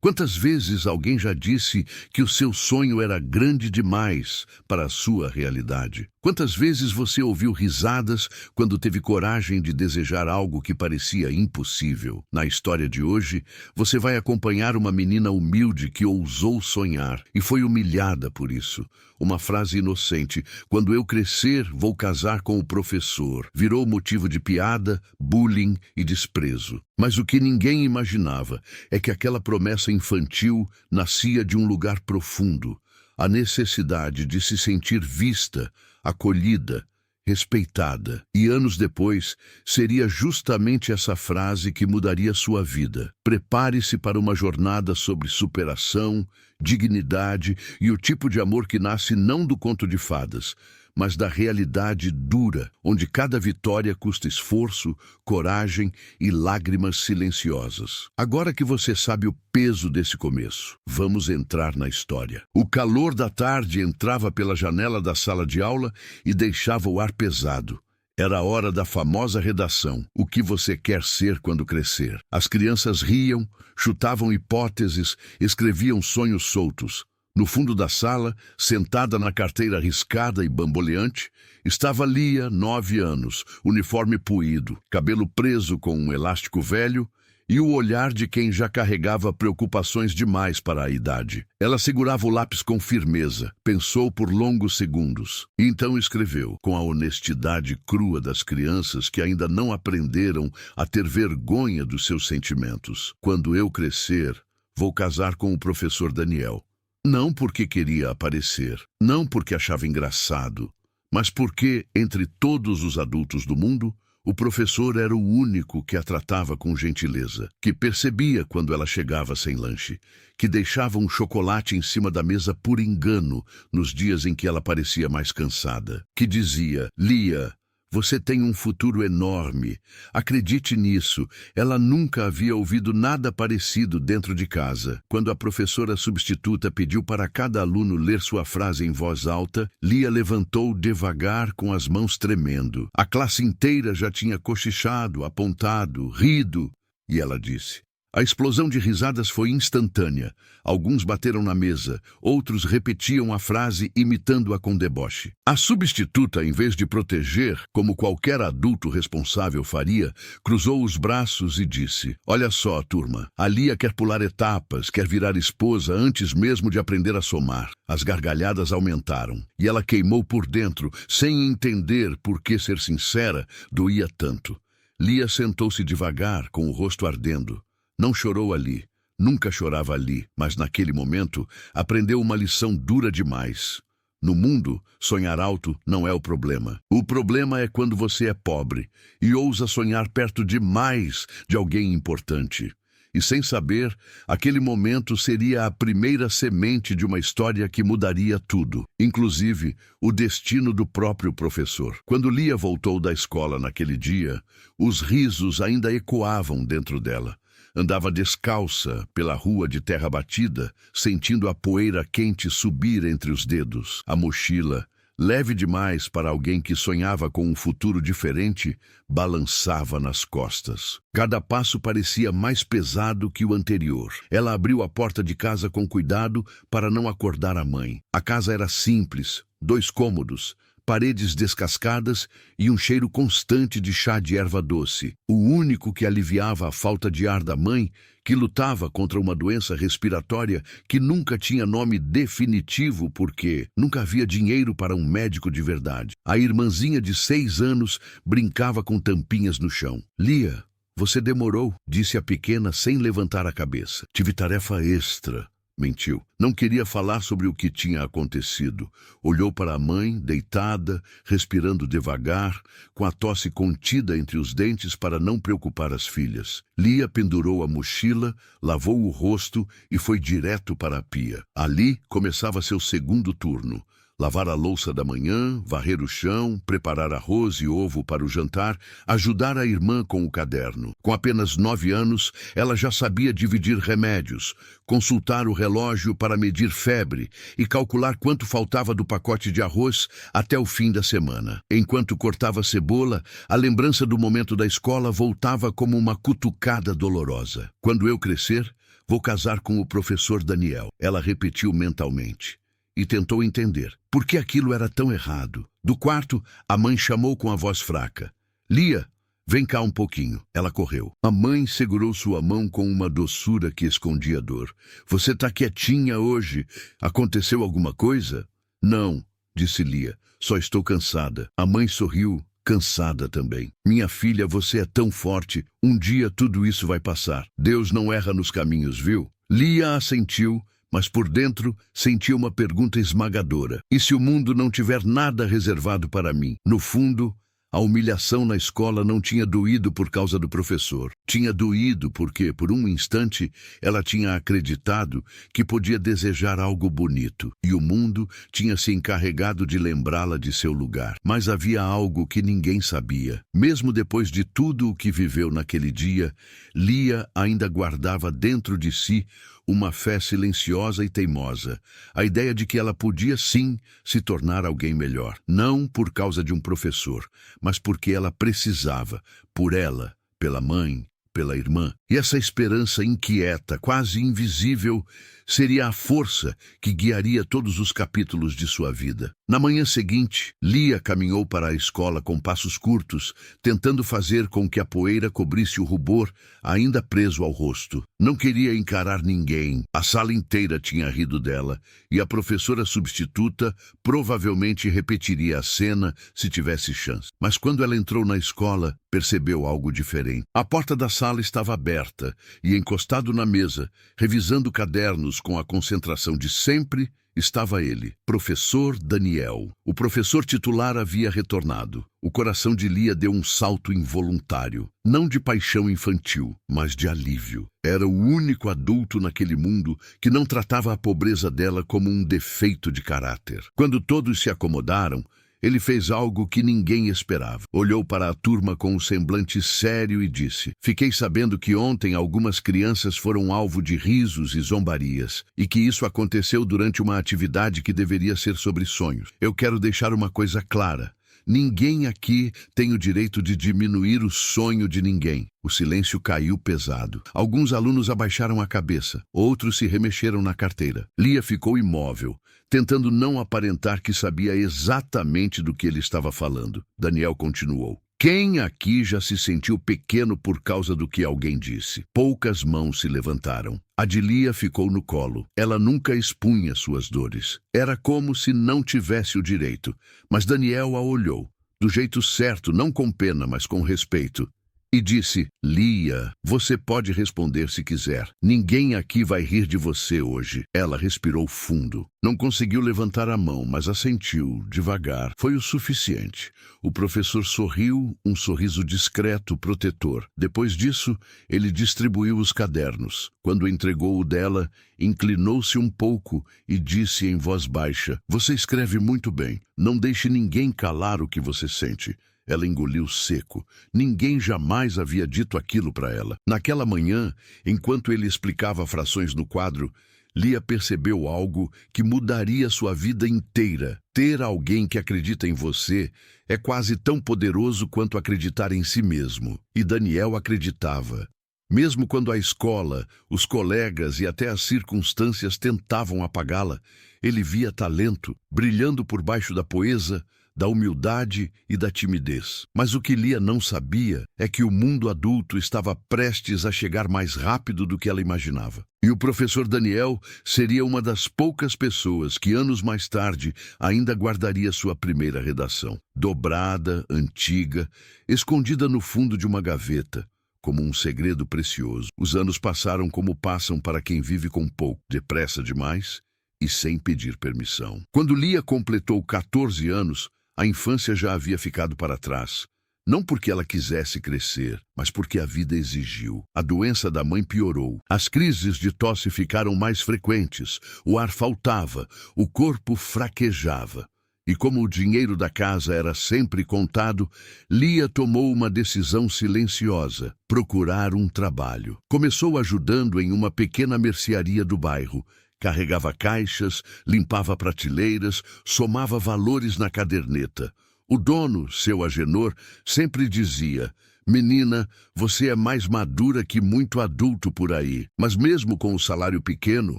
Quantas vezes alguém já disse que o seu sonho era grande demais para a sua realidade? Quantas vezes você ouviu risadas quando teve coragem de desejar algo que parecia impossível? Na história de hoje, você vai acompanhar uma menina humilde que ousou sonhar e foi humilhada por isso. Uma frase inocente: "Quando eu crescer, vou casar com o professor", virou motivo de piada, bullying e desprezo. Mas o que ninguém imaginava é que aquela promessa infantil nascia de um lugar profundo, a necessidade de se sentir vista, acolhida, respeitada. E anos depois, seria justamente essa frase que mudaria sua vida. Prepare-se para uma jornada sobre superação, dignidade e o tipo de amor que nasce não do conto de fadas, mas da realidade dura, onde cada vitória custa esforço, coragem e lágrimas silenciosas. Agora que você sabe o peso desse começo, vamos entrar na história. O calor da tarde entrava pela janela da sala de aula e deixava o ar pesado. Era a hora da famosa redação: o que você quer ser quando crescer? As crianças riam, chutavam hipóteses, escreviam sonhos soltos. No fundo da sala, sentada na carteira riscada e bamboleante, estava Lia, 9 anos, uniforme puído, cabelo preso com um elástico velho e o olhar de quem já carregava preocupações demais para a idade. Ela segurava o lápis com firmeza, pensou por longos segundos e então escreveu, com a honestidade crua das crianças que ainda não aprenderam a ter vergonha dos seus sentimentos: "Quando eu crescer, vou casar com o professor Daniel." Não porque queria aparecer, não porque achava engraçado, mas porque, entre todos os adultos do mundo, o professor era o único que a tratava com gentileza, que percebia quando ela chegava sem lanche, que deixava um chocolate em cima da mesa por engano nos dias em que ela parecia mais cansada, que dizia: "Lia, você tem um futuro enorme. Acredite nisso." Ela nunca havia ouvido nada parecido dentro de casa. Quando a professora substituta pediu para cada aluno ler sua frase em voz alta, Lia levantou devagar com as mãos tremendo. A classe inteira já tinha cochichado, apontado, rido. E ela disse. A explosão de risadas foi instantânea. Alguns bateram na mesa, outros repetiam a frase imitando-a com deboche. A substituta, em vez de proteger, como qualquer adulto responsável faria, cruzou os braços e disse: "Olha só, turma, a Lia quer pular etapas, quer virar esposa antes mesmo de aprender a somar." As gargalhadas aumentaram, e ela queimou por dentro, sem entender por que ser sincera doía tanto. Lia sentou-se devagar, com o rosto ardendo. Não chorou ali, nunca chorava ali, mas naquele momento aprendeu uma lição dura demais. No mundo, sonhar alto não é o problema. O problema é quando você é pobre e ousa sonhar perto demais de alguém importante. E sem saber, aquele momento seria a primeira semente de uma história que mudaria tudo, inclusive o destino do próprio professor. Quando Lia voltou da escola naquele dia, os risos ainda ecoavam dentro dela. Andava descalça pela rua de terra batida, sentindo a poeira quente subir entre os dedos. A mochila, leve demais para alguém que sonhava com um futuro diferente, balançava nas costas. Cada passo parecia mais pesado que o anterior. Ela abriu a porta de casa com cuidado para não acordar a mãe. A casa era simples, 2 cômodos, paredes descascadas e um cheiro constante de chá de erva doce. O único que aliviava a falta de ar da mãe, que lutava contra uma doença respiratória que nunca tinha nome definitivo porque nunca havia dinheiro para um médico de verdade. A irmãzinha de 6 anos brincava com tampinhas no chão. "Lia, você demorou", disse a pequena sem levantar a cabeça. "Tive tarefa extra." Mentiu. Não queria falar sobre o que tinha acontecido. Olhou para a mãe, deitada, respirando devagar, com a tosse contida entre os dentes para não preocupar as filhas. Lia pendurou a mochila, lavou o rosto e foi direto para a pia. Ali começava seu segundo turno. Lavar a louça da manhã, varrer o chão, preparar arroz e ovo para o jantar, ajudar a irmã com o caderno. Com apenas 9 anos, ela já sabia dividir remédios, consultar o relógio para medir febre e calcular quanto faltava do pacote de arroz até o fim da semana. Enquanto cortava cebola, a lembrança do momento da escola voltava como uma cutucada dolorosa. "Quando eu crescer, Vou casar com o professor Daniel. Ela repetiu mentalmente e tentou entender por que aquilo era tão errado. Do quarto, a mãe chamou com a voz fraca. Lia, vem cá um pouquinho. Ela correu. A mãe segurou sua mão com uma doçura que escondia dor. Você tá quietinha hoje. Aconteceu alguma coisa? Não, disse Lia. Só estou cansada. A mãe sorriu, cansada também. Minha filha, você é tão forte. Um dia tudo isso vai passar. Deus não erra nos caminhos, viu? Lia assentiu, mas por dentro sentia uma pergunta esmagadora. E se o mundo não tiver nada reservado para mim? No fundo, a humilhação na escola não tinha doído por causa do professor. Tinha doído porque, por um instante, ela tinha acreditado que podia desejar algo bonito. E o mundo tinha se encarregado de lembrá-la de seu lugar. Mas havia algo que ninguém sabia. Mesmo depois de tudo o que viveu naquele dia, Lia ainda guardava dentro de si uma fé silenciosa e teimosa, a ideia de que ela podia sim se tornar alguém melhor, não por causa de um professor, mas porque ela precisava, por ela, pela mãe, pela irmã. E essa esperança inquieta, quase invisível, seria a força que guiaria todos os capítulos de sua vida. Na manhã seguinte, Lia caminhou para a escola com passos curtos, tentando fazer com que a poeira cobrisse o rubor ainda preso ao rosto. Não queria encarar ninguém. A sala inteira tinha rido dela, e a professora substituta provavelmente repetiria a cena se tivesse chance. Mas quando ela entrou na escola, percebeu algo diferente. A porta da sala estava aberta, e encostado na mesa, revisando cadernos com a concentração de sempre, estava ele, professor Daniel. O professor titular havia retornado. O coração de Lia deu um salto involuntário, não de paixão infantil, mas de alívio. Era o único adulto naquele mundo que não tratava a pobreza dela como um defeito de caráter. Quando todos se acomodaram, ele fez algo que ninguém esperava. Olhou para a turma com um semblante sério e disse: Fiquei sabendo que ontem algumas crianças foram alvo de risos e zombarias, e que isso aconteceu durante uma atividade que deveria ser sobre sonhos. Eu quero deixar uma coisa clara. Ninguém aqui tem o direito de diminuir o sonho de ninguém. O silêncio caiu pesado. Alguns alunos abaixaram a cabeça, outros se remexeram na carteira. Lia ficou imóvel, tentando não aparentar que sabia exatamente do que ele estava falando. Daniel continuou. Quem aqui já se sentiu pequeno por causa do que alguém disse? Poucas mãos se levantaram. A de Lia ficou no colo. Ela nunca expunha suas dores. Era como se não tivesse o direito. Mas Daniel a olhou, do jeito certo, não com pena, mas com respeito. E disse: Lia, você pode responder se quiser. Ninguém aqui vai rir de você hoje. Ela respirou fundo. Não conseguiu levantar a mão, mas assentiu, devagar. Foi o suficiente. O professor sorriu, um sorriso discreto, protetor. Depois disso, ele distribuiu os cadernos. Quando entregou o dela, inclinou-se um pouco e disse em voz baixa: Você escreve muito bem. Não deixe ninguém calar o que você sente. Ela engoliu seco. Ninguém jamais havia dito aquilo para ela. Naquela manhã, enquanto ele explicava frações no quadro, Lia percebeu algo que mudaria sua vida inteira. Ter alguém que acredita em você é quase tão poderoso quanto acreditar em si mesmo. E Daniel acreditava. Mesmo quando a escola, os colegas e até as circunstâncias tentavam apagá-la, ele via talento, brilhando por baixo da poesia, da humildade e da timidez. Mas o que Lia não sabia é que o mundo adulto estava prestes a chegar mais rápido do que ela imaginava. E o professor Daniel seria uma das poucas pessoas que anos mais tarde ainda guardaria sua primeira redação. Dobrada, antiga, escondida no fundo de uma gaveta, como um segredo precioso. Os anos passaram como passam para quem vive com pouco, depressa demais e sem pedir permissão. Quando Lia completou 14 anos, a infância já havia ficado para trás, não porque ela quisesse crescer, mas porque a vida exigiu. A doença da mãe piorou, as crises de tosse ficaram mais frequentes, o ar faltava, o corpo fraquejava. E como o dinheiro da casa era sempre contado, Lia tomou uma decisão silenciosa: procurar um trabalho. Começou ajudando em uma pequena mercearia do bairro. Carregava caixas, limpava prateleiras, somava valores na caderneta. O dono, seu Agenor, sempre dizia: Menina, você é mais madura que muito adulto por aí. Mas mesmo com o salário pequeno,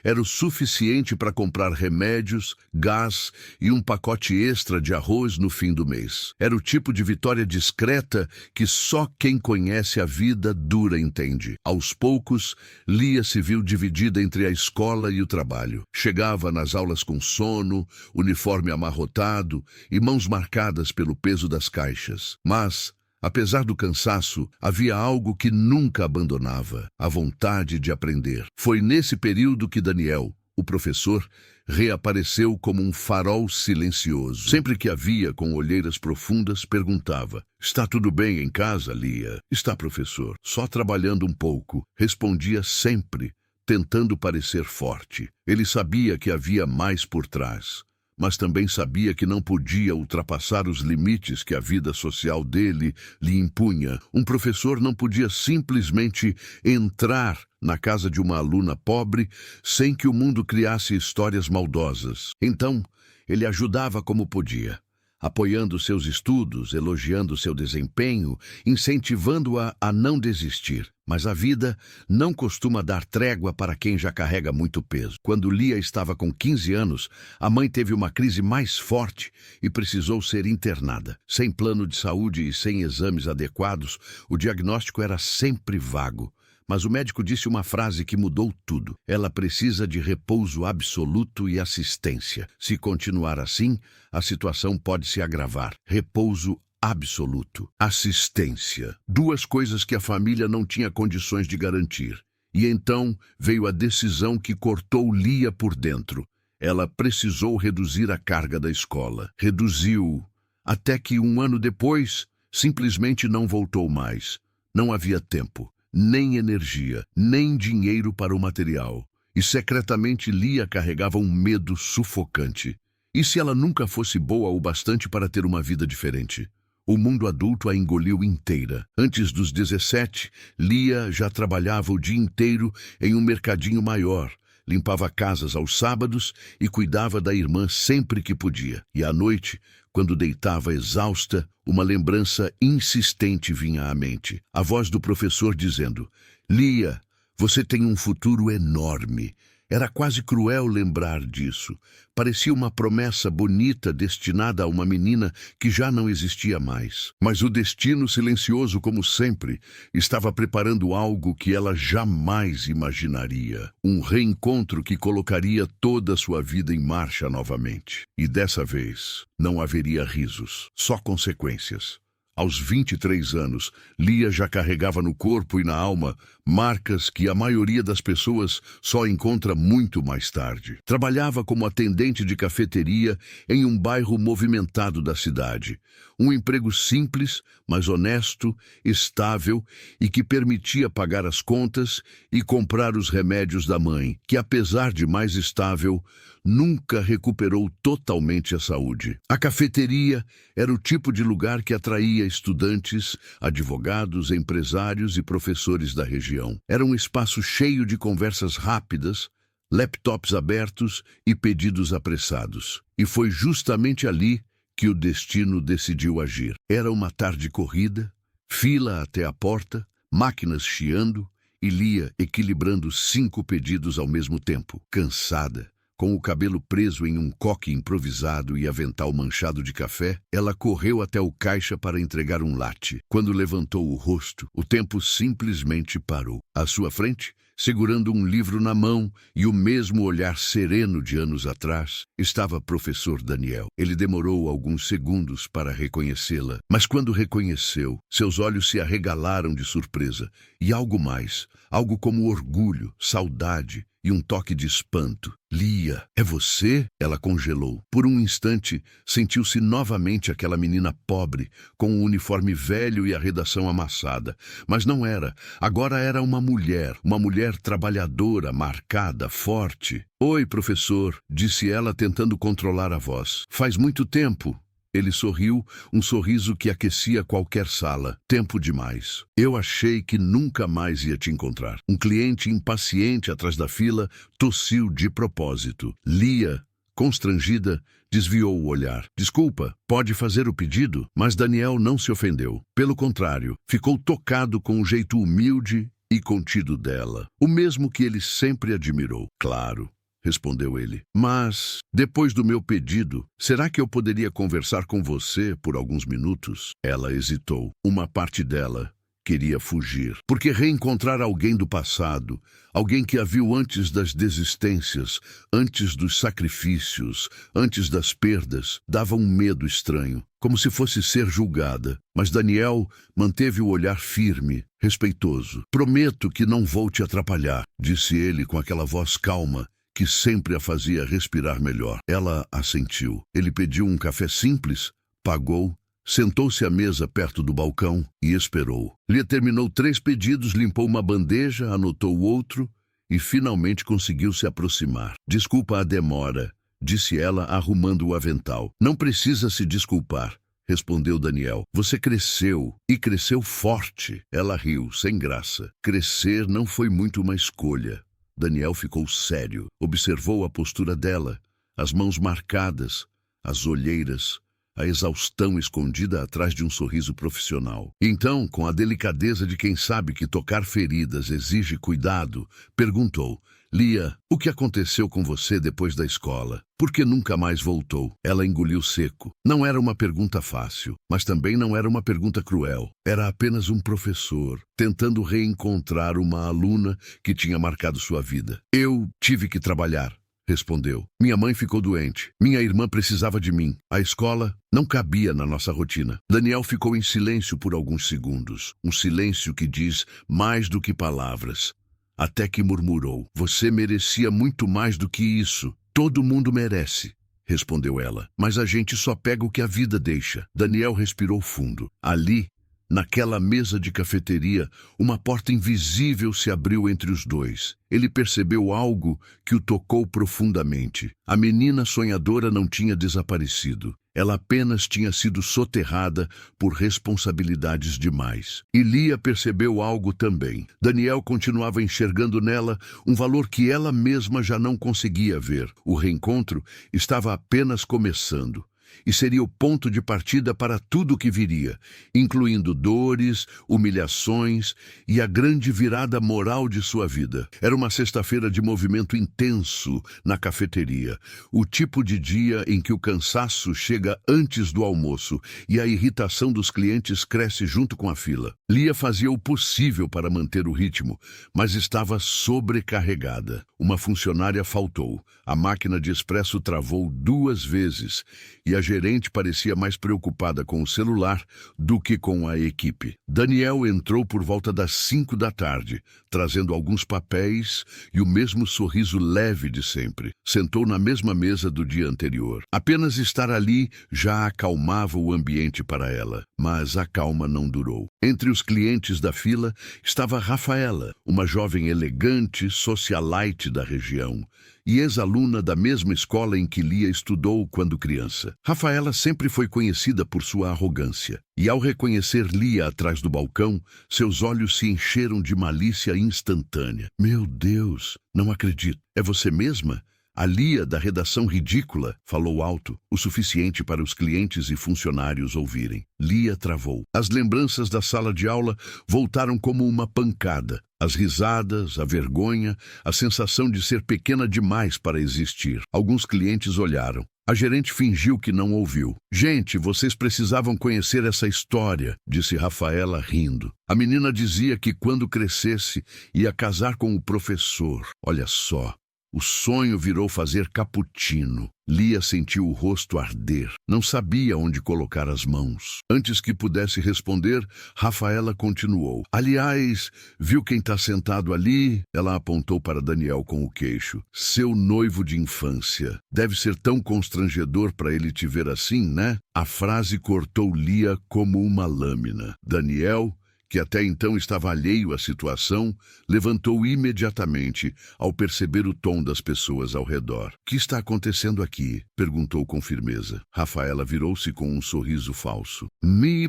era o suficiente para comprar remédios, gás e um pacote extra de arroz no fim do mês. Era o tipo de vitória discreta que só quem conhece a vida dura entende. Aos poucos, Lia se viu dividida entre a escola e o trabalho. Chegava nas aulas com sono, uniforme amarrotado e mãos marcadas pelo peso das caixas. Mas, apesar do cansaço, havia algo que nunca abandonava: a vontade de aprender. Foi nesse período que Daniel, o professor, reapareceu como um farol silencioso. Sempre que a via com olheiras profundas, perguntava: "Está tudo bem em casa, Lia?" "Está, professor. Só trabalhando um pouco", respondia sempre, tentando parecer forte. Ele sabia que havia mais por trás, mas também sabia que não podia ultrapassar os limites que a vida social dele lhe impunha. Um professor não podia simplesmente entrar na casa de uma aluna pobre sem que o mundo criasse histórias maldosas. Então, ele ajudava como podia, apoiando seus estudos, elogiando seu desempenho, incentivando-a a não desistir. Mas a vida não costuma dar trégua para quem já carrega muito peso. Quando Lia estava com 15 anos, a mãe teve uma crise mais forte e precisou ser internada. Sem plano de saúde e sem exames adequados, o diagnóstico era sempre vago. Mas o médico disse uma frase que mudou tudo: ela precisa de repouso absoluto e assistência. Se continuar assim, a situação pode se agravar. Repouso absoluto, assistência. Duas coisas que a família não tinha condições de garantir. E então veio a decisão que cortou Lia por dentro. Ela precisou reduzir a carga da escola. Reduziu, até que um ano depois, simplesmente não voltou mais. Não havia tempo, nem energia, nem dinheiro para o material. E secretamente Lia carregava um medo sufocante. E se ela nunca fosse boa o bastante para ter uma vida diferente? O mundo adulto a engoliu inteira. Antes dos 17, Lia já trabalhava o dia inteiro em um mercadinho maior. Limpava casas aos sábados e cuidava da irmã sempre que podia. E à noite, quando deitava exausta, uma lembrança insistente vinha à mente. A voz do professor dizendo: "Lia, você tem um futuro enorme." Era quase cruel lembrar disso. Parecia uma promessa bonita destinada a uma menina que já não existia mais. Mas o destino, silencioso como sempre, estava preparando algo que ela jamais imaginaria. Um reencontro que colocaria toda a sua vida em marcha novamente. E dessa vez, não haveria risos, só consequências. Aos 23 anos, Lia já carregava no corpo e na alma marcas que a maioria das pessoas só encontra muito mais tarde. Trabalhava como atendente de cafeteria em um bairro movimentado da cidade. Um emprego simples, mas honesto, estável e que permitia pagar as contas e comprar os remédios da mãe, que apesar de mais estável, nunca recuperou totalmente a saúde. A cafeteria era o tipo de lugar que atraía estudantes, advogados, empresários e professores da região. Era um espaço cheio de conversas rápidas, laptops abertos e pedidos apressados. E foi justamente ali que o destino decidiu agir. Era uma tarde corrida, fila até a porta, máquinas chiando e Lia equilibrando 5 pedidos ao mesmo tempo, cansada. Com o cabelo preso em um coque improvisado e avental manchado de café, ela correu até o caixa para entregar um latte. Quando levantou o rosto, o tempo simplesmente parou. À sua frente, segurando um livro na mão e o mesmo olhar sereno de anos atrás, estava professor Daniel. Ele demorou alguns segundos para reconhecê-la, mas quando reconheceu, seus olhos se arregalaram de surpresa. E algo mais, algo como orgulho, saudade e um toque de espanto. "Lia, é você?" Ela congelou. Por um instante, sentiu-se novamente aquela menina pobre, com o uniforme velho e a redação amassada. Mas não era. Agora era uma mulher trabalhadora, marcada, forte. "Oi, professor", disse ela tentando controlar a voz. "Faz muito tempo." Ele sorriu, um sorriso que aquecia qualquer sala. "Tempo demais. Eu achei que nunca mais ia te encontrar." Um cliente impaciente atrás da fila tossiu de propósito. Lia constrangida, desviou o olhar. Desculpa, pode fazer o pedido? Mas Daniel não se ofendeu. Pelo contrário, ficou tocado com o jeito humilde e contido dela, o mesmo que ele sempre admirou. Claro, respondeu ele. Mas, depois do meu pedido, será que eu poderia conversar com você por alguns minutos? Ela hesitou. Uma parte dela queria fugir, porque reencontrar alguém do passado, alguém que a viu antes das desistências, antes dos sacrifícios, antes das perdas, dava um medo estranho, como se fosse ser julgada. Mas Daniel manteve o olhar firme, respeitoso. Prometo que não vou te atrapalhar, disse ele com aquela voz calma que sempre a fazia respirar melhor. Ela assentiu. Ele pediu um café simples, pagou, sentou-se à mesa perto do balcão e esperou. Lia terminou 3 pedidos, limpou uma bandeja, anotou outro e finalmente conseguiu se aproximar. Desculpa a demora, disse ela arrumando o avental. Não precisa se desculpar, respondeu Daniel. Você cresceu e cresceu forte. Ela riu, sem graça. Crescer não foi muito uma escolha. Daniel ficou sério, observou a postura dela, as mãos marcadas, as olheiras, a exaustão escondida atrás de um sorriso profissional. Então, com a delicadeza de quem sabe que tocar feridas exige cuidado, perguntou: Lia, o que aconteceu com você depois da escola? Por que nunca mais voltou? Ela engoliu seco. Não era uma pergunta fácil, mas também não era uma pergunta cruel. Era apenas um professor tentando reencontrar uma aluna que tinha marcado sua vida. Eu tive que trabalhar, respondeu. Minha mãe ficou doente. Minha irmã precisava de mim. A escola não cabia na nossa rotina. Daniel ficou em silêncio por alguns segundos. Um silêncio que diz mais do que palavras. Até que murmurou: Você merecia muito mais do que isso. Todo mundo merece, respondeu ela. Mas a gente só pega o que a vida deixa. Daniel respirou fundo. Ali, naquela mesa de cafeteria, uma porta invisível se abriu entre os dois. Ele percebeu algo que o tocou profundamente. A menina sonhadora não tinha desaparecido. Ela apenas tinha sido soterrada por responsabilidades demais. E Lia percebeu algo também. Daniel continuava enxergando nela um valor que ela mesma já não conseguia ver. O reencontro estava apenas começando. E seria o ponto de partida para tudo o que viria, incluindo dores, humilhações e a grande virada moral de sua vida. Era uma sexta-feira de movimento intenso na cafeteria, o tipo de dia em que o cansaço chega antes do almoço e a irritação dos clientes cresce junto com a fila. Lia fazia o possível para manter o ritmo, mas estava sobrecarregada. Uma funcionária faltou, a máquina de expresso travou 2 vezes e a gerente parecia mais preocupada com o celular do que com a equipe. Daniel entrou por volta das 5 da tarde, trazendo alguns papéis e o mesmo sorriso leve de sempre. Sentou na mesma mesa do dia anterior. Apenas estar ali já acalmava o ambiente para ela, mas a calma não durou. Entre os clientes da fila estava Rafaela, uma jovem elegante, socialite da região, e ex-aluna da mesma escola em que Lia estudou quando criança. Rafaela sempre foi conhecida por sua arrogância, e ao reconhecer Lia atrás do balcão, seus olhos se encheram de malícia instantânea. Meu Deus, não acredito. É você mesma? A Lia da redação ridícula, falou alto, o suficiente para os clientes e funcionários ouvirem. Lia travou. As lembranças da sala de aula voltaram como uma pancada. As risadas, a vergonha, a sensação de ser pequena demais para existir. Alguns clientes olharam. A gerente fingiu que não ouviu. Gente, vocês precisavam conhecer essa história, disse Rafaela rindo. A menina dizia que quando crescesse ia casar com o professor. Olha só. O sonho virou fazer cappuccino. Lia sentiu o rosto arder. Não sabia onde colocar as mãos. Antes que pudesse responder, Rafaela continuou. Aliás, viu quem está sentado ali? Ela apontou para Daniel com o queixo. Seu noivo de infância. Deve ser tão constrangedor para ele te ver assim, né? A frase cortou Lia como uma lâmina. Daniel, que até então estava alheio à situação, levantou imediatamente ao perceber o tom das pessoas ao redor. "O que está acontecendo aqui?" perguntou com firmeza. Rafaela virou-se com um sorriso falso.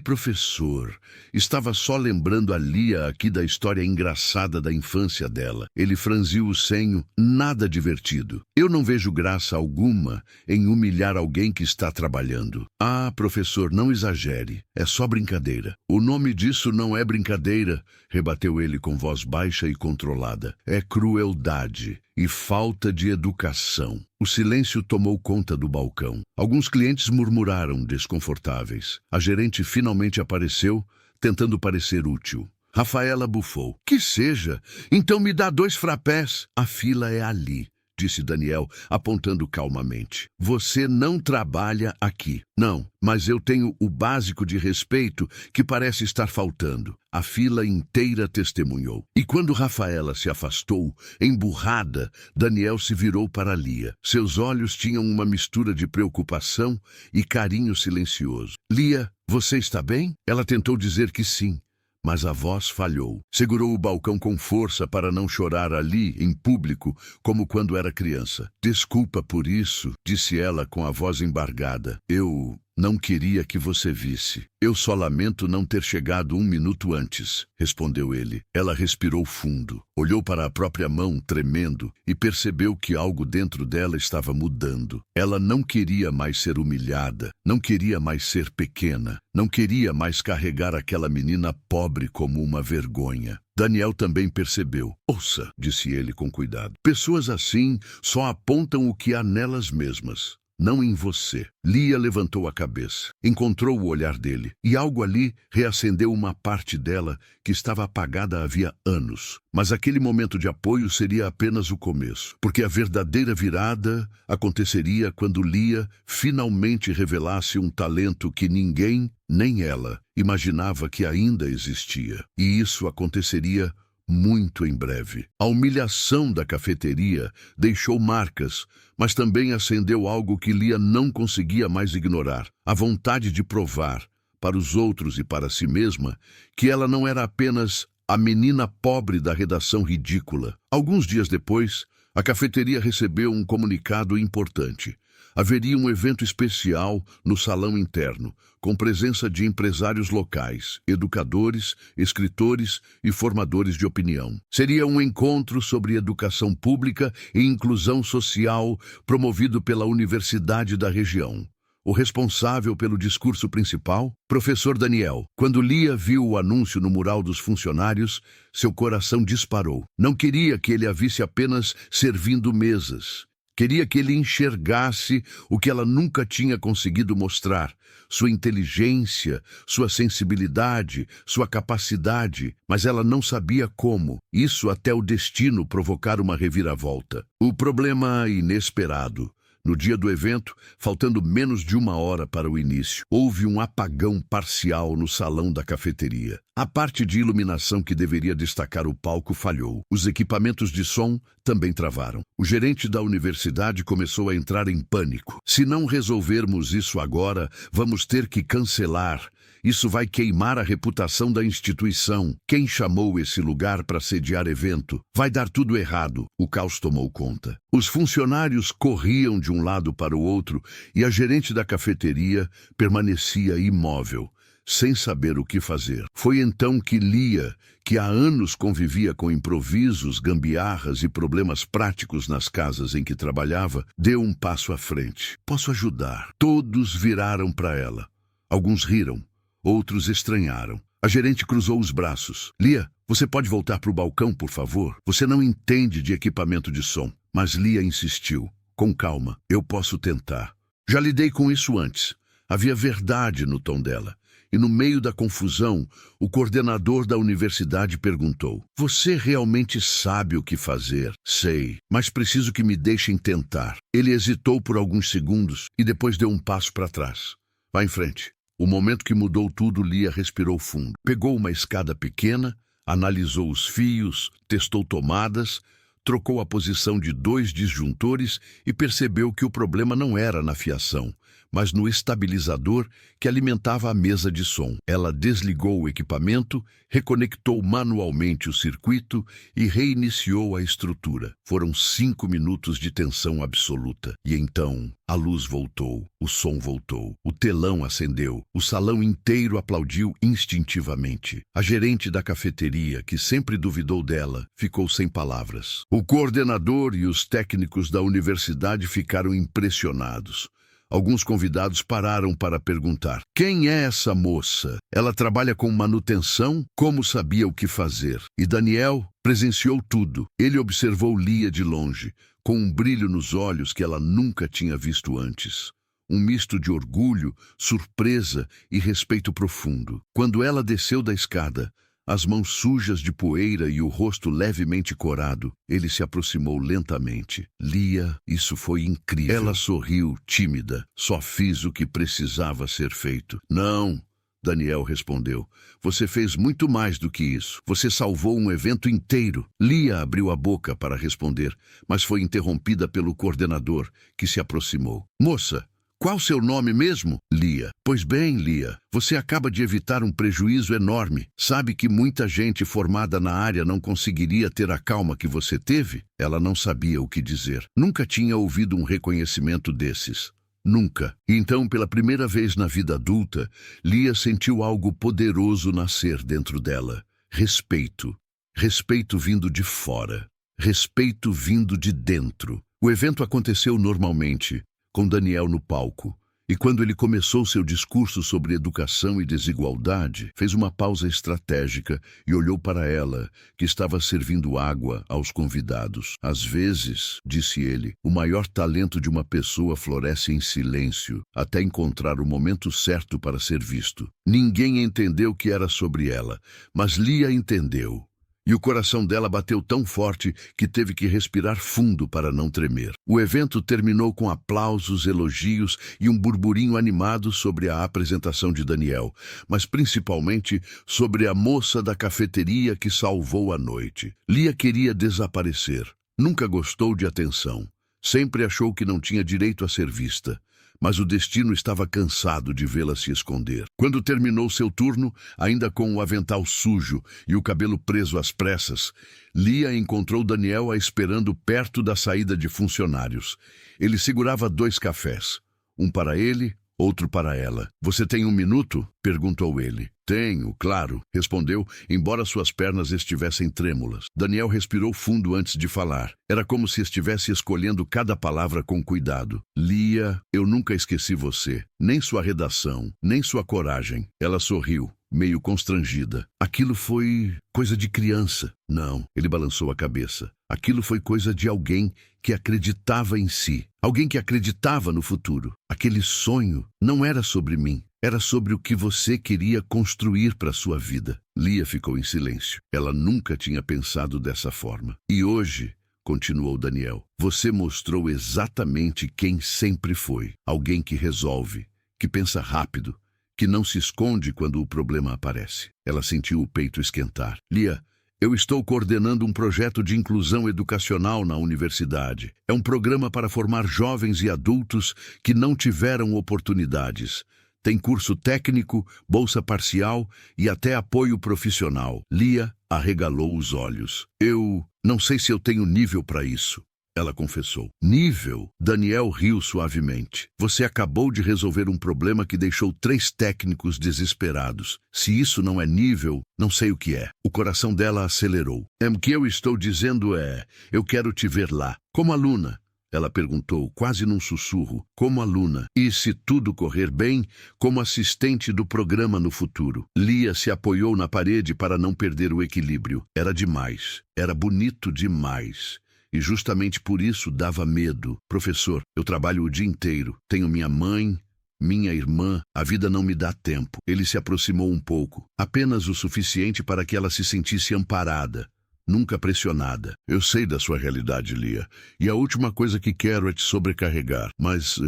Professor, estava só lembrando a Lia aqui da história engraçada da infância dela." Ele franziu o senho, nada divertido. "Eu não vejo graça alguma em humilhar alguém que está trabalhando." "Ah, professor, não exagere. É só brincadeira." "O nome disso não é brincadeira", rebateu ele com voz baixa e controlada. "É crueldade e falta de educação." O silêncio tomou conta do balcão. Alguns clientes murmuraram, desconfortáveis. A gerente finalmente apareceu, tentando parecer útil. Rafaela bufou. "Que seja. Então me dá 2 frappés." "A fila é ali", disse Daniel, apontando calmamente. "Você não trabalha aqui." "Não, mas eu tenho o básico de respeito que parece estar faltando." A fila inteira testemunhou. E quando Rafaela se afastou, emburrada, Daniel se virou para Lia. Seus olhos tinham uma mistura de preocupação e carinho silencioso. "Lia, você está bem?" Ela tentou dizer que sim, mas a voz falhou. Segurou o balcão com força para não chorar ali, em público, como quando era criança. "Desculpa por isso", disse ela com a voz embargada. "Eu não queria que você visse." "Eu só lamento não ter chegado 1 minuto antes", respondeu ele. Ela respirou fundo, olhou para a própria mão, tremendo, e percebeu que algo dentro dela estava mudando. Ela não queria mais ser humilhada, não queria mais ser pequena, não queria mais carregar aquela menina pobre como uma vergonha. Daniel também percebeu. "Ouça", disse ele com cuidado. "Pessoas assim só apontam o que há nelas mesmas, não em você." Lia levantou a cabeça, encontrou o olhar dele, e algo ali reacendeu uma parte dela que estava apagada havia anos. Mas aquele momento de apoio seria apenas o começo, porque a verdadeira virada aconteceria quando Lia finalmente revelasse um talento que ninguém, nem ela, imaginava que ainda existia. E isso aconteceria muito em breve. A humilhação da cafeteria deixou marcas, mas também acendeu algo que Lia não conseguia mais ignorar: a vontade de provar, para os outros e para si mesma, que ela não era apenas a menina pobre da redação ridícula. Alguns dias depois, a cafeteria recebeu um comunicado importante. Haveria um evento especial no salão interno, com presença de empresários locais, educadores, escritores e formadores de opinião. Seria um encontro sobre educação pública e inclusão social promovido pela universidade da região. O responsável pelo discurso principal, professor Daniel. Quando Lia viu o anúncio no mural dos funcionários, seu coração disparou. Não queria que ele a visse apenas servindo mesas. Queria que ele enxergasse o que ela nunca tinha conseguido mostrar: sua inteligência, sua sensibilidade, sua capacidade, mas ela não sabia como. Isso até o destino provocar uma reviravolta. O problema inesperado. No dia do evento, faltando menos de 1 hora para o início, houve um apagão parcial no salão da cafeteria. A parte de iluminação que deveria destacar o palco falhou. Os equipamentos de som também travaram. O gerente da universidade começou a entrar em pânico. "Se não resolvermos isso agora, vamos ter que cancelar. Isso vai queimar a reputação da instituição. Quem chamou esse lugar para sediar evento? Vai dar tudo errado." O caos tomou conta. Os funcionários corriam de um lado para o outro e a gerente da cafeteria permanecia imóvel, sem saber o que fazer. Foi então que Lia, que há anos convivia com improvisos, gambiarras e problemas práticos nas casas em que trabalhava, deu um passo à frente. "Posso ajudar." Todos viraram para ela. Alguns riram. Outros estranharam. A gerente cruzou os braços. "Lia, você pode voltar para o balcão, por favor? Você não entende de equipamento de som." Mas Lia insistiu. "Com calma, eu posso tentar." Já lidei com isso antes. Havia verdade no tom dela. E no meio da confusão, o coordenador da universidade perguntou: "Você realmente sabe o que fazer?" "Sei, mas preciso que me deixem tentar." Ele hesitou por alguns segundos e depois deu um passo para trás. "Vá em frente." O momento que mudou tudo, Lia respirou fundo. Pegou uma escada pequena, analisou os fios, testou tomadas, trocou a posição de 2 disjuntores e percebeu que o problema não era na fiação, mas no estabilizador que alimentava a mesa de som. Ela desligou o equipamento, reconectou manualmente o circuito e reiniciou a estrutura. Foram 5 minutos de tensão absoluta. E então, a luz voltou, o som voltou, o telão acendeu, o salão inteiro aplaudiu instintivamente. A gerente da cafeteria, que sempre duvidou dela, ficou sem palavras. O coordenador e os técnicos da universidade ficaram impressionados. Alguns convidados pararam para perguntar: quem é essa moça? Ela trabalha com manutenção? Como sabia o que fazer? E Daniel presenciou tudo. Ele observou Lia de longe, com um brilho nos olhos que ela nunca tinha visto antes. Um misto de orgulho, surpresa e respeito profundo. Quando ela desceu da escada, as mãos sujas de poeira e o rosto levemente corado, ele se aproximou lentamente. Lia, isso foi incrível. Ela sorriu, tímida. Só fiz o que precisava ser feito. Não, Daniel respondeu. Você fez muito mais do que isso. Você salvou um evento inteiro. Lia abriu a boca para responder, mas foi interrompida pelo coordenador, que se aproximou. Moça, qual seu nome mesmo? Lia. Pois bem, Lia, você acaba de evitar um prejuízo enorme. Sabe que muita gente formada na área não conseguiria ter a calma que você teve? Ela não sabia o que dizer. Nunca tinha ouvido um reconhecimento desses. Nunca. Então, pela primeira vez na vida adulta, Lia sentiu algo poderoso nascer dentro dela. Respeito. Respeito vindo de fora. Respeito vindo de dentro. O evento aconteceu normalmente, com Daniel no palco, e quando ele começou seu discurso sobre educação e desigualdade, fez uma pausa estratégica e olhou para ela, que estava servindo água aos convidados. Às vezes, disse ele, o maior talento de uma pessoa floresce em silêncio, até encontrar o momento certo para ser visto. Ninguém entendeu que era sobre ela, mas Lia entendeu. E o coração dela bateu tão forte que teve que respirar fundo para não tremer. O evento terminou com aplausos, elogios e um burburinho animado sobre a apresentação de Daniel, mas principalmente sobre a moça da cafeteria que salvou a noite. Lia queria desaparecer. Nunca gostou de atenção. Sempre achou que não tinha direito a ser vista. Mas o destino estava cansado de vê-la se esconder. Quando terminou seu turno, ainda com o avental sujo e o cabelo preso às pressas, Lia encontrou Daniel a esperando perto da saída de funcionários. Ele segurava 2 cafés, um para ele, outro para ela. Você tem 1 minuto? Perguntou ele. Tenho, claro, respondeu, embora suas pernas estivessem trêmulas. Daniel respirou fundo antes de falar. Era como se estivesse escolhendo cada palavra com cuidado. Lia, eu nunca esqueci você, nem sua redação, nem sua coragem. Ela sorriu, meio constrangida. Aquilo foi coisa de criança. Não, ele balançou a cabeça. Aquilo foi coisa de alguém que acreditava em si. Alguém que acreditava no futuro. Aquele sonho não era sobre mim. Era sobre o que você queria construir para sua vida. Lia ficou em silêncio. Ela nunca tinha pensado dessa forma. E hoje, continuou Daniel, você mostrou exatamente quem sempre foi. Alguém que resolve, que pensa rápido, que não se esconde quando o problema aparece. Ela sentiu o peito esquentar. Lia, eu estou coordenando um projeto de inclusão educacional na universidade. É um programa para formar jovens e adultos que não tiveram oportunidades. Tem curso técnico, bolsa parcial e até apoio profissional. Lia arregalou os olhos. Eu não sei se eu tenho nível para isso, ela confessou. Nível? Daniel riu suavemente. Você acabou de resolver um problema que deixou 3 técnicos desesperados. Se isso não é nível, não sei o que é. O coração dela acelerou. O que eu estou dizendo é, eu quero te ver lá, como aluna. Ela perguntou, quase num sussurro, como aluna, e se tudo correr bem, como assistente do programa no futuro. Lia se apoiou na parede para não perder o equilíbrio. Era demais. Era bonito demais. E justamente por isso dava medo. Professor, eu trabalho o dia inteiro. Tenho minha mãe, minha irmã. A vida não me dá tempo. Ele se aproximou um pouco. Apenas o suficiente para que ela se sentisse amparada. Nunca pressionada. Eu sei da sua realidade, Lia, e a última coisa que quero é te sobrecarregar, mas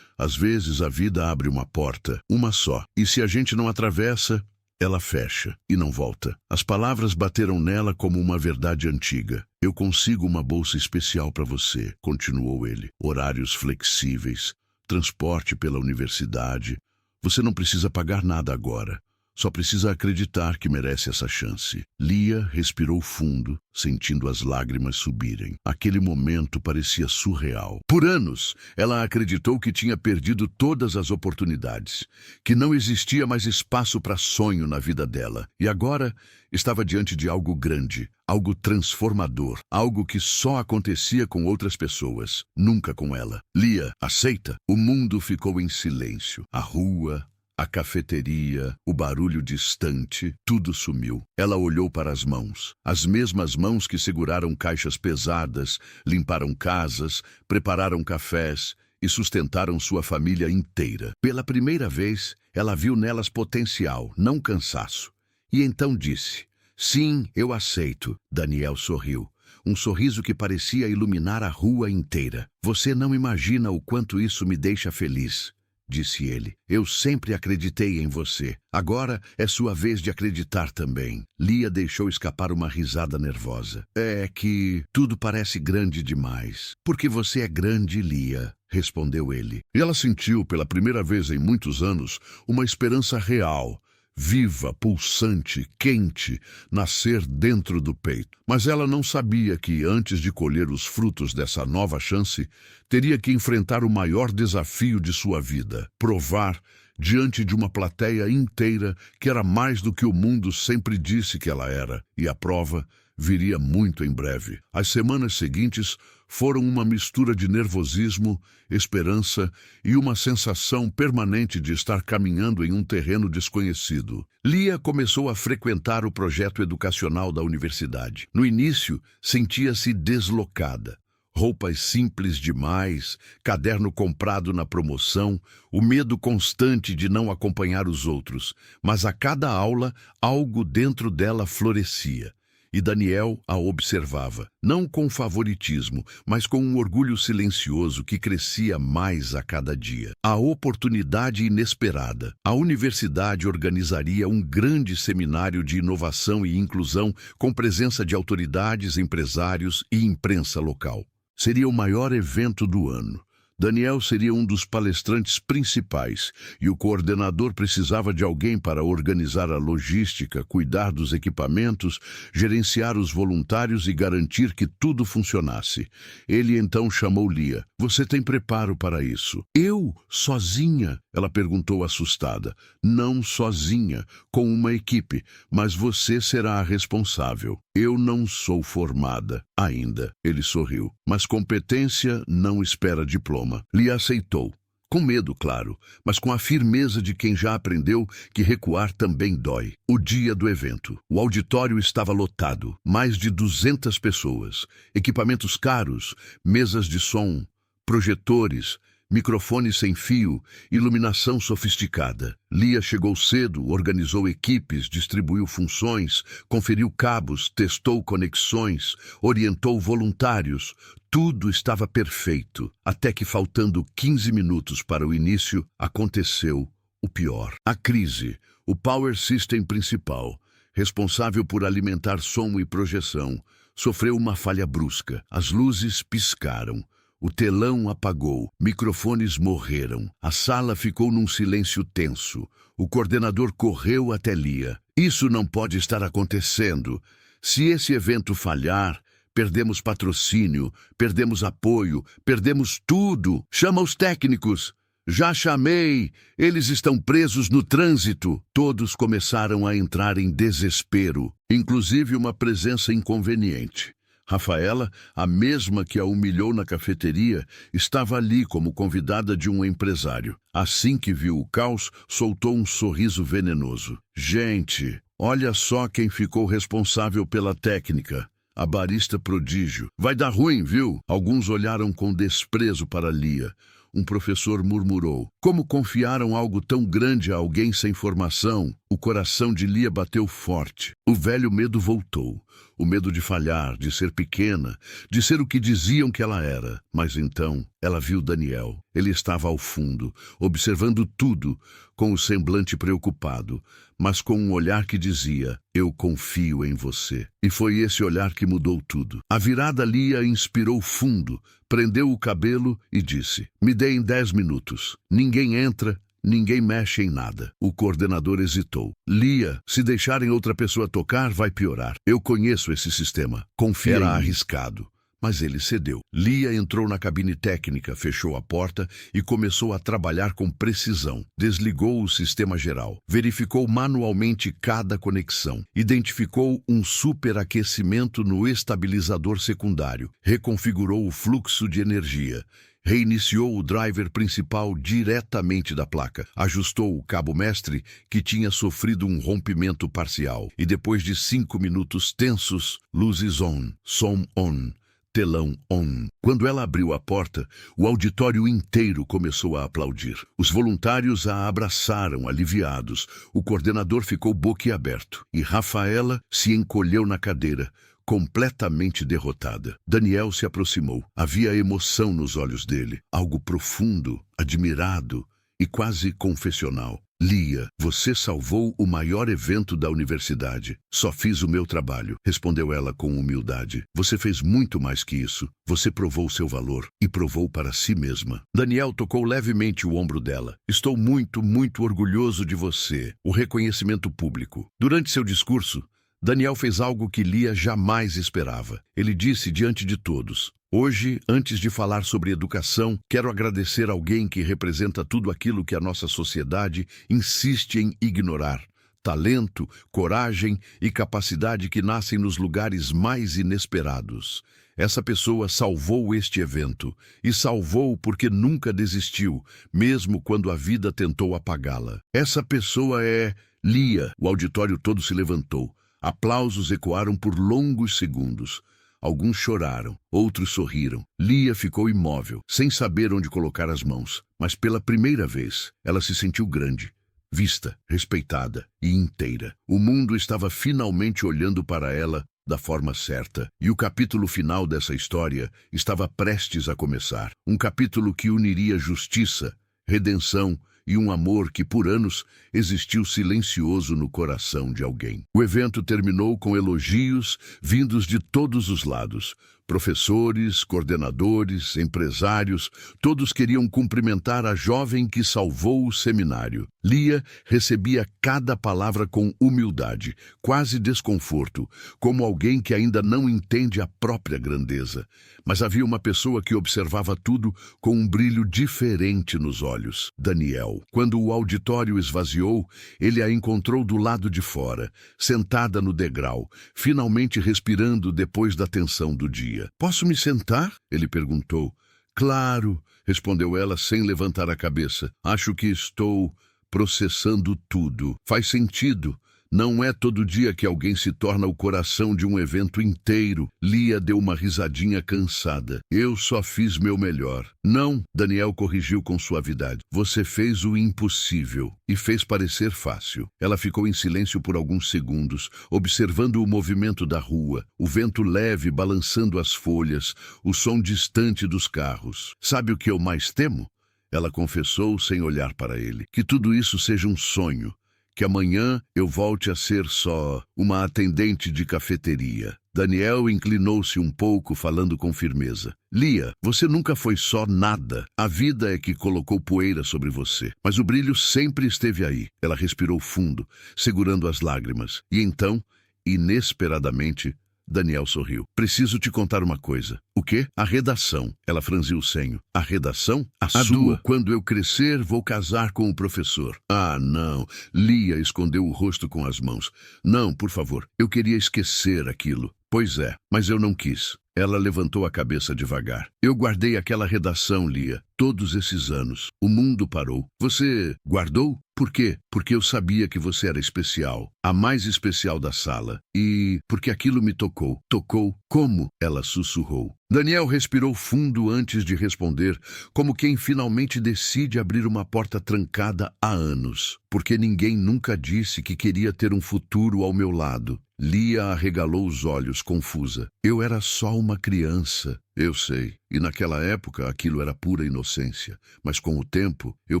às vezes a vida abre uma porta, uma só, e se a gente não atravessa, ela fecha e não volta. As palavras bateram nela como uma verdade antiga. Eu consigo uma bolsa especial para você, continuou ele. Horários flexíveis, transporte pela universidade. Você não precisa pagar nada agora. Só precisa acreditar que merece essa chance. Lia respirou fundo, sentindo as lágrimas subirem. Aquele momento parecia surreal. Por anos, ela acreditou que tinha perdido todas as oportunidades, que não existia mais espaço para sonho na vida dela. E agora estava diante de algo grande, algo transformador, algo que só acontecia com outras pessoas, nunca com ela. Lia, aceita? O mundo ficou em silêncio. A rua, a cafeteria, o barulho distante, tudo sumiu. Ela olhou para as mesmas mãos que seguraram caixas pesadas, limparam casas, prepararam cafés e sustentaram sua família inteira. Pela primeira vez, ela viu nelas potencial, não cansaço. E então disse: "Sim, eu aceito." Daniel sorriu. Um sorriso que parecia iluminar a rua inteira. "Você não imagina o quanto isso me deixa feliz", disse ele. "Eu sempre acreditei em você. Agora é sua vez de acreditar também." Lia deixou escapar uma risada nervosa. "É que tudo parece grande demais." "Porque você é grande, Lia", respondeu ele. E ela sentiu, pela primeira vez em muitos anos, uma esperança real, viva, pulsante, quente, nascer dentro do peito. Mas ela não sabia que, antes de colher os frutos dessa nova chance, teria que enfrentar o maior desafio de sua vida: provar, diante de uma plateia inteira, que era mais do que o mundo sempre disse que ela era. E a prova viria muito em breve. As semanas seguintes foram uma mistura de nervosismo, esperança e uma sensação permanente de estar caminhando em um terreno desconhecido. Lia começou a frequentar o projeto educacional da universidade. No início, sentia-se deslocada. Roupas simples demais, caderno comprado na promoção, o medo constante de não acompanhar os outros. Mas a cada aula, algo dentro dela florescia. E Daniel a observava, não com favoritismo, mas com um orgulho silencioso que crescia mais a cada dia. A oportunidade inesperada. A universidade organizaria um grande seminário de inovação e inclusão com presença de autoridades, empresários e imprensa local. Seria o maior evento do ano. Daniel seria um dos palestrantes principais e o coordenador precisava de alguém para organizar a logística, cuidar dos equipamentos, gerenciar os voluntários e garantir que tudo funcionasse. Ele então chamou Lia. "Você tem preparo para isso?" "Eu? Sozinha?" ela perguntou assustada. "Não sozinha, com uma equipe, mas você será a responsável." "Eu não sou formada ainda." Ele sorriu. "Mas competência não espera diploma." Lia aceitou. Com medo, claro, mas com a firmeza de quem já aprendeu que recuar também dói. O dia do evento. O auditório estava lotado. Mais de 200 pessoas. Equipamentos caros, mesas de som, projetores, microfones sem fio, iluminação sofisticada. Lia chegou cedo, organizou equipes, distribuiu funções, conferiu cabos, testou conexões, orientou voluntários. Tudo estava perfeito, até que, faltando 15 minutos para o início, aconteceu o pior. A crise. O Power System principal, responsável por alimentar som e projeção, sofreu uma falha brusca. As luzes piscaram. O telão apagou, microfones morreram, a sala ficou num silêncio tenso. O coordenador correu até Lia. "Isso não pode estar acontecendo. Se esse evento falhar, perdemos patrocínio, perdemos apoio, perdemos tudo. Chama os técnicos." "Já chamei, eles estão presos no trânsito." Todos começaram a entrar em desespero, inclusive uma presença inconveniente. Rafaela, a mesma que a humilhou na cafeteria, estava ali como convidada de um empresário. Assim que viu o caos, soltou um sorriso venenoso. "Gente, olha só quem ficou responsável pela técnica. A barista prodígio. Vai dar ruim, viu?" Alguns olharam com desprezo para Lia. Um professor murmurou: "Como confiaram algo tão grande a alguém sem formação?" O coração de Lia bateu forte. O velho medo voltou. O medo de falhar, de ser pequena, de ser o que diziam que ela era. Mas então ela viu Daniel. Ele estava ao fundo, observando tudo, com o semblante preocupado, mas com um olhar que dizia: eu confio em você. E foi esse olhar que mudou tudo. A virada Lia inspirou fundo, prendeu o cabelo e disse: me deem 10 minutos. Ninguém entra, ninguém mexe em nada. O coordenador hesitou. Lia, se deixarem outra pessoa tocar, vai piorar. Eu conheço esse sistema. Confia. Era arriscado, mas ele cedeu. Lia entrou na cabine técnica, fechou a porta e começou a trabalhar com precisão. Desligou o sistema geral, verificou manualmente cada conexão, identificou um superaquecimento no estabilizador secundário, reconfigurou o fluxo de energia, reiniciou o driver principal diretamente da placa, ajustou o cabo mestre que tinha sofrido um rompimento parcial e depois de 5 minutos tensos, luzes on, som on, telão on. Quando ela abriu a porta, o auditório inteiro começou a aplaudir. Os voluntários a abraçaram, aliviados. O coordenador ficou boquiaberto e Rafaela se encolheu na cadeira, completamente derrotada. Daniel se aproximou. Havia emoção nos olhos dele, algo profundo, admirado e quase confessional. Lia, você salvou o maior evento da universidade. Só fiz o meu trabalho, respondeu ela com humildade. Você fez muito mais que isso. Você provou seu valor e provou para si mesma. Daniel tocou levemente o ombro dela. Estou muito, muito orgulhoso de você. O reconhecimento público. Durante seu discurso, Daniel fez algo que Lia jamais esperava. Ele disse diante de todos: hoje, antes de falar sobre educação, quero agradecer alguém que representa tudo aquilo que a nossa sociedade insiste em ignorar. Talento, coragem e capacidade que nascem nos lugares mais inesperados. Essa pessoa salvou este evento, e salvou porque nunca desistiu, mesmo quando a vida tentou apagá-la. Essa pessoa é Lia. O auditório todo se levantou. Aplausos ecoaram por longos segundos. Alguns choraram, outros sorriram. Lia ficou imóvel, sem saber onde colocar as mãos. Mas pela primeira vez, ela se sentiu grande, vista, respeitada e inteira. O mundo estava finalmente olhando para ela da forma certa. E o capítulo final dessa história estava prestes a começar. Um capítulo que uniria justiça, redenção e um amor que por anos existiu silencioso no coração de alguém. O evento terminou com elogios vindos de todos os lados. Professores, coordenadores, empresários, todos queriam cumprimentar a jovem que salvou o seminário. Lia recebia cada palavra com humildade, quase desconforto, como alguém que ainda não entende a própria grandeza. Mas havia uma pessoa que observava tudo com um brilho diferente nos olhos: Daniel. Quando o auditório esvaziou, ele a encontrou do lado de fora, sentada no degrau, finalmente respirando depois da tensão do dia. Posso me sentar? Ele perguntou. Claro, respondeu ela sem levantar a cabeça. Acho que estou processando tudo. Faz sentido. Não é todo dia que alguém se torna o coração de um evento inteiro. Lia deu uma risadinha cansada. Eu só fiz meu melhor. Não, Daniel corrigiu com suavidade. Você fez o impossível e fez parecer fácil. Ela ficou em silêncio por alguns segundos, observando o movimento da rua, o vento leve balançando as folhas, o som distante dos carros. Sabe o que eu mais temo? Ela confessou sem olhar para ele. Que tudo isso seja um sonho. Que amanhã eu volte a ser só uma atendente de cafeteria. Daniel inclinou-se um pouco, falando com firmeza. Lia, você nunca foi só nada. A vida é que colocou poeira sobre você. Mas o brilho sempre esteve aí. Ela respirou fundo, segurando as lágrimas. E então, inesperadamente, Daniel sorriu. Preciso te contar uma coisa. O quê? A redação. Ela franziu o senho. A redação? A sua. Quando eu crescer, vou casar com o professor. Ah, não. Lia escondeu o rosto com as mãos. Não, por favor. Eu queria esquecer aquilo. Pois é, mas eu não quis. Ela levantou a cabeça devagar. Eu guardei aquela redação, Lia, todos esses anos. O mundo parou. Você guardou? Por quê? Porque eu sabia que você era especial, a mais especial da sala. E porque aquilo me tocou. Tocou como? Ela sussurrou. Daniel respirou fundo antes de responder, como quem finalmente decide abrir uma porta trancada há anos. Porque ninguém nunca disse que queria ter um futuro ao meu lado. Lia arregalou os olhos, confusa. Eu era só uma criança. Eu sei. E naquela época aquilo era pura inocência. Mas com o tempo eu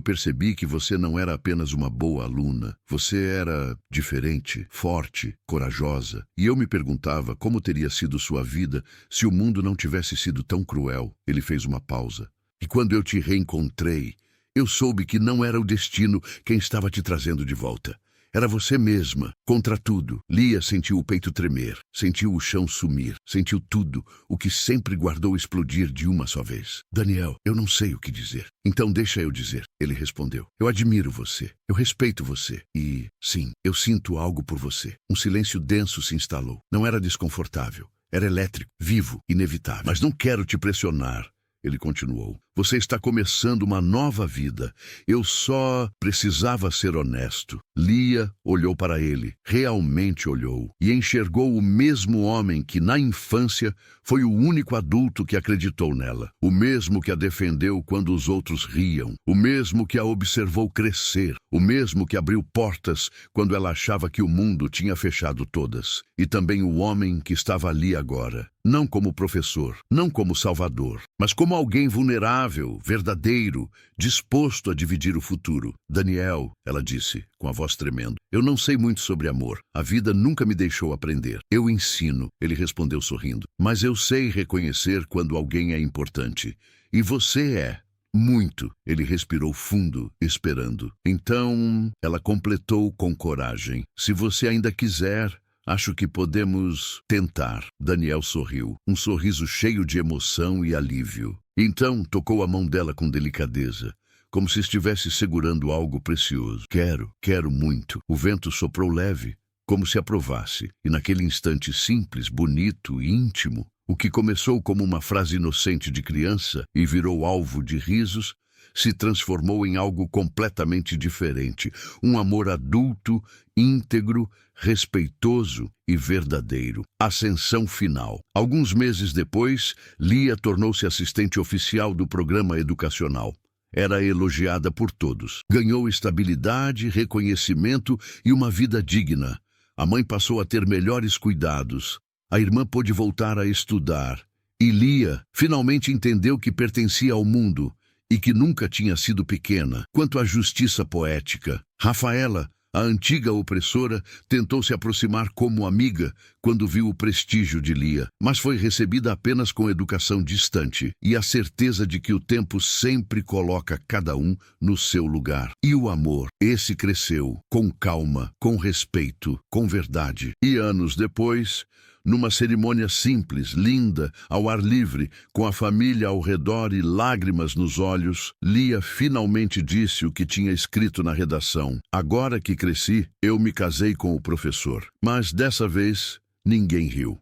percebi que você não era apenas uma boa aluna. Você era diferente, forte, corajosa. E eu me perguntava como teria sido sua vida se o mundo não tivesse sido tão cruel. Ele fez uma pausa. E quando eu te reencontrei, eu soube que não era o destino quem estava te trazendo de volta. Era você mesma, contra tudo. Lia sentiu o peito tremer, sentiu o chão sumir, sentiu tudo, o que sempre guardou explodir de uma só vez. Daniel, eu não sei o que dizer. Então deixa eu dizer, ele respondeu. Eu admiro você, eu respeito você e, sim, eu sinto algo por você. Um silêncio denso se instalou. Não era desconfortável, era elétrico, vivo, inevitável. Mas não quero te pressionar. Ele continuou. Você está começando uma nova vida. Eu só precisava ser honesto. Lia olhou para ele, realmente olhou, e enxergou o mesmo homem que, na infância, foi o único adulto que acreditou nela. O mesmo que a defendeu quando os outros riam. O mesmo que a observou crescer. O mesmo que abriu portas quando ela achava que o mundo tinha fechado todas. E também o homem que estava ali agora. Não como professor, não como salvador, mas como alguém vulnerável, verdadeiro, disposto a dividir o futuro. Daniel, ela disse, com a voz tremendo, eu não sei muito sobre amor. A vida nunca me deixou aprender. Eu ensino, ele respondeu sorrindo. Mas eu sei reconhecer quando alguém é importante. E você é. Muito. Ele respirou fundo, esperando. Então, ela completou com coragem. Se você ainda quiser, acho que podemos tentar. Daniel sorriu, um sorriso cheio de emoção e alívio. Então tocou a mão dela com delicadeza, como se estivesse segurando algo precioso. Quero muito. O vento soprou leve, como se aprovasse, e naquele instante simples, bonito e íntimo, o que começou como uma frase inocente de criança e virou alvo de risos, se transformou em algo completamente diferente, um amor adulto, íntegro, respeitoso e verdadeiro. Ascensão final. Alguns meses depois, Lia tornou-se assistente oficial do programa educacional. Era elogiada por todos. Ganhou estabilidade, reconhecimento e uma vida digna. A mãe passou a ter melhores cuidados. A irmã pôde voltar a estudar. E Lia finalmente entendeu que pertencia ao mundo e que nunca tinha sido pequena. Quanto à justiça poética, Rafaela, a antiga opressora, tentou se aproximar como amiga quando viu o prestígio de Lia, mas foi recebida apenas com educação distante e a certeza de que o tempo sempre coloca cada um no seu lugar. E o amor, esse cresceu, com calma, com respeito, com verdade. E anos depois, numa cerimônia simples, linda, ao ar livre, com a família ao redor e lágrimas nos olhos, Lia finalmente disse o que tinha escrito na redação. Agora que cresci, eu me casei com o professor. Mas dessa vez, ninguém riu.